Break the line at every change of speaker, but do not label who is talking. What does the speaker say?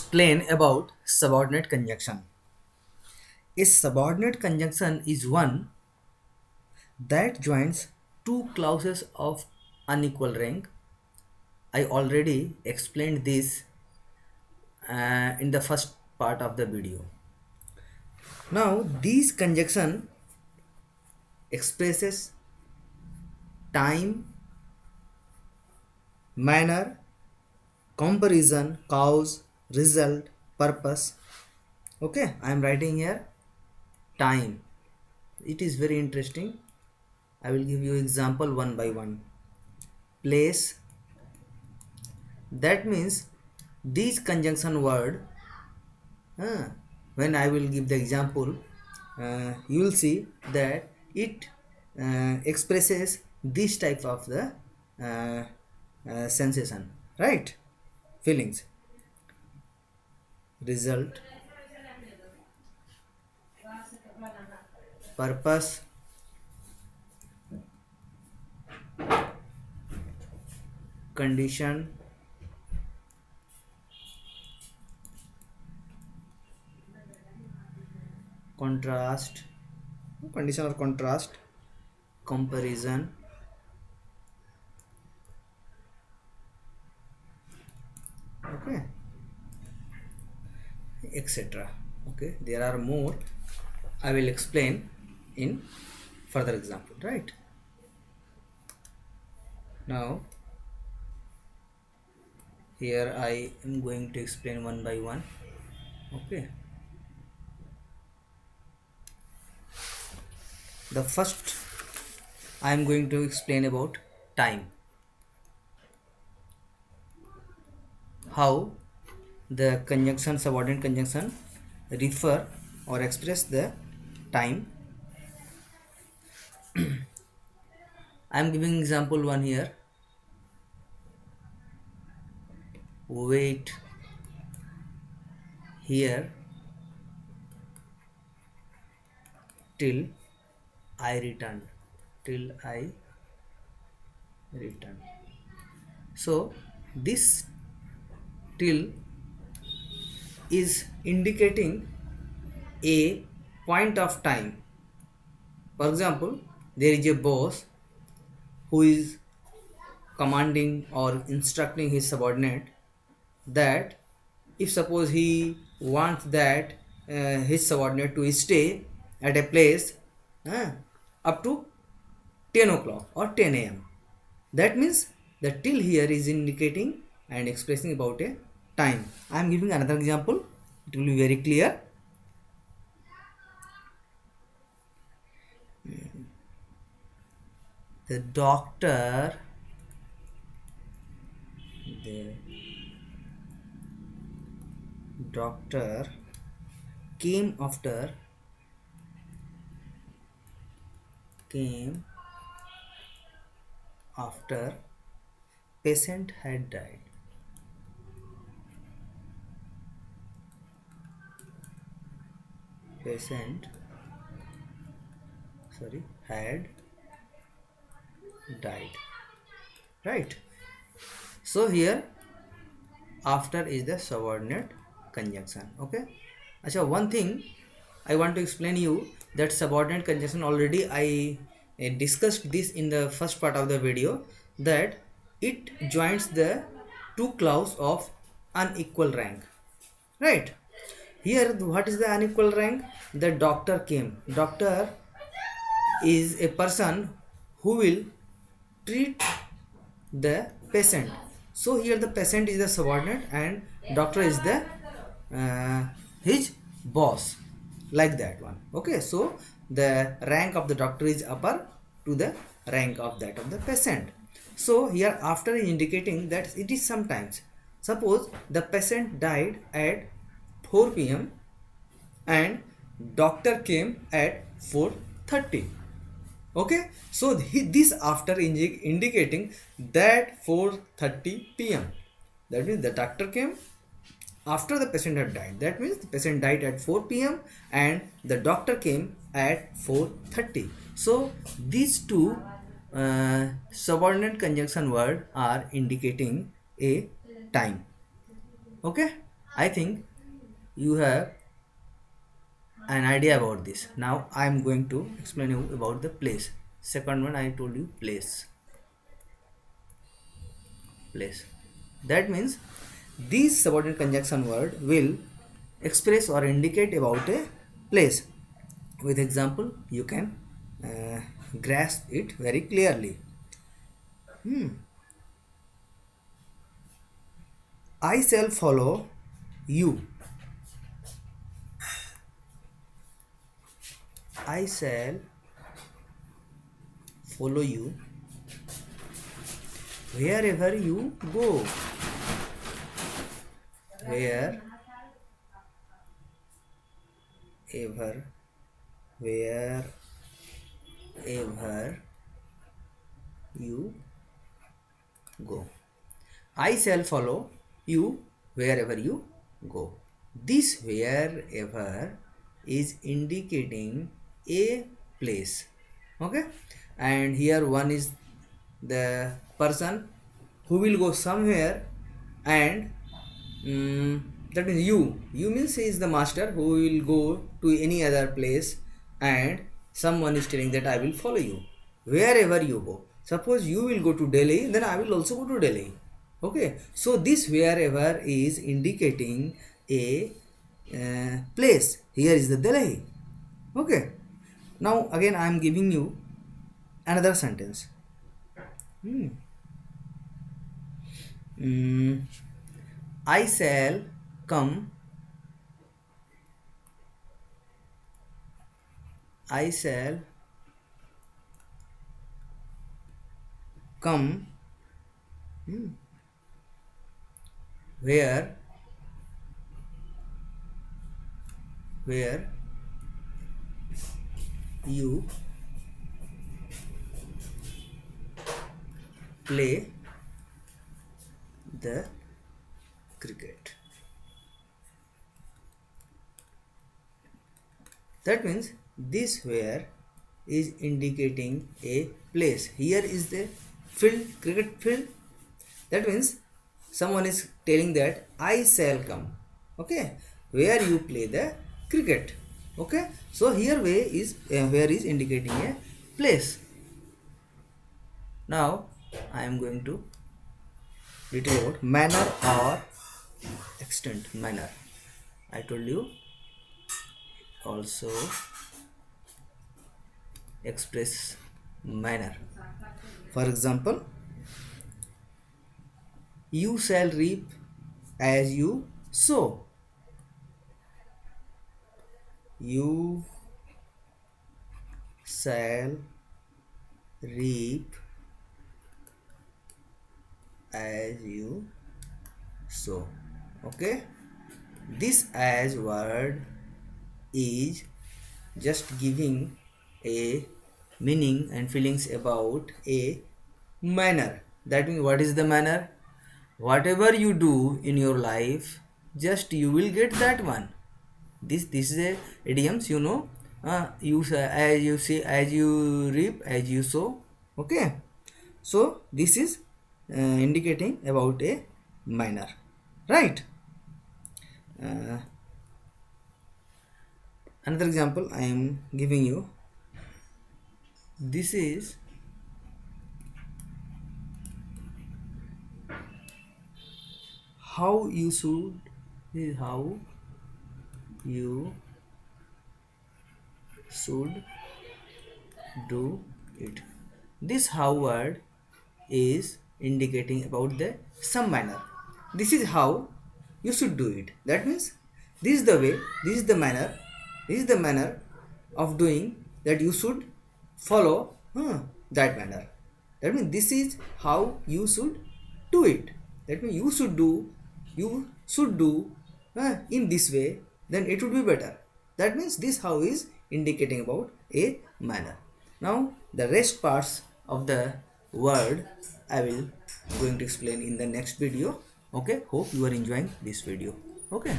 explain about subordinate conjunction. A subordinate conjunction is one that joins two clauses of unequal rank. I already explained this in the first part of the video. Now, these conjunction expresses time, manner, comparison, cause, result, purpose. Okay, I am writing here time. It is very interesting. I will give you example one by one. Place. That means these conjunction word. When I will give the example, you will see that it expresses this type of the sensation, right? Feelings. Result. Purpose. Condition. Contrast. Condition or contrast. Comparison. Okay, etc. Okay, there are more. I will explain in further example, right? Now here I am going to explain one by one. Okay, the first I am going to explain about time. How the conjunction, subordinate conjunction, refer or express the time. I am giving example one here. Wait here till I return. Till I return. So this till is indicating a point of time. For example, there is a boss who is commanding or instructing his subordinate that if suppose he wants that his subordinate to stay at a place uh, up to 10 o'clock or 10 a.m. That means the till here is indicating and expressing about a time. I am giving another example. It will be very clear. The doctor the doctor came after patient had died. Patient had died, right? So here after is the subordinate conjunction. Okay, Acha, one thing I want to explain you that subordinate conjunction already I discussed this in the first part of the video, that it joins the two clause of unequal rank, right? Here what is the unequal rank? The doctor came. Doctor is a person who will treat the patient. So here the patient is the subordinate and doctor is the his boss, like that one. Okay, so the rank of the doctor is upper to the rank of that of the patient. So here after indicating that it is sometimes, suppose the patient died at 4 p.m. and doctor came at 4:30. Okay, so this after indicating that 4:30 p.m. That means the doctor came after the patient had died. That means the patient died at 4 p.m. and the doctor came at 4:30. So these two subordinate conjunction word are indicating a time. Okay, I think you have an idea about this. Now I am going to explain you about the place. Second one I told you place. That means these subordinate conjunction word will express or indicate about a place. With example you can grasp it very clearly. I shall follow you. I shall follow you wherever you go. Wherever, wherever you go. I shall follow you wherever you go. This wherever is indicating a place. Okay, and here one is the person who will go somewhere, and that means you means he is the master who will go to any other place, and someone is telling that I will follow you wherever you go. Suppose you will go to Delhi, then I will also go to Delhi. Okay, so this wherever is indicating a place. Here is the Delhi. Okay, now again I am giving you another sentence. Mm, I shall come. I shall come where you play the cricket. That means this where is indicating a place. Here is the field, cricket field. That means someone is telling that I shall come. Okay, where you play the cricket. Okay, so here where is indicating a place. Now I am going to detail about manner or extent. Manner, I told you, also express manner. For example, you shall reap as you sow. You shall reap as you sow. Okay, this as word is just giving a meaning and feelings about a manner. That means what is the manner? Whatever you do in your life, just you will get that one. This is a idioms, you know. You as you see, as you reap, as you sow. Okay, so this is indicating about a manner, right? uh, Another example I am giving you. This is how you should, this is how you should do it. This how word is indicating about the some manner. This is how you should do it. That means this is the way, this is the manner, this is the manner of doing that you should follow that manner. That means this is how you should do it. That means you should do in this way, then it would be better. That means this how is indicating about a manner. Now the rest parts of the word I will going to explain in the next video. Okay, hope you are enjoying this video. Okay.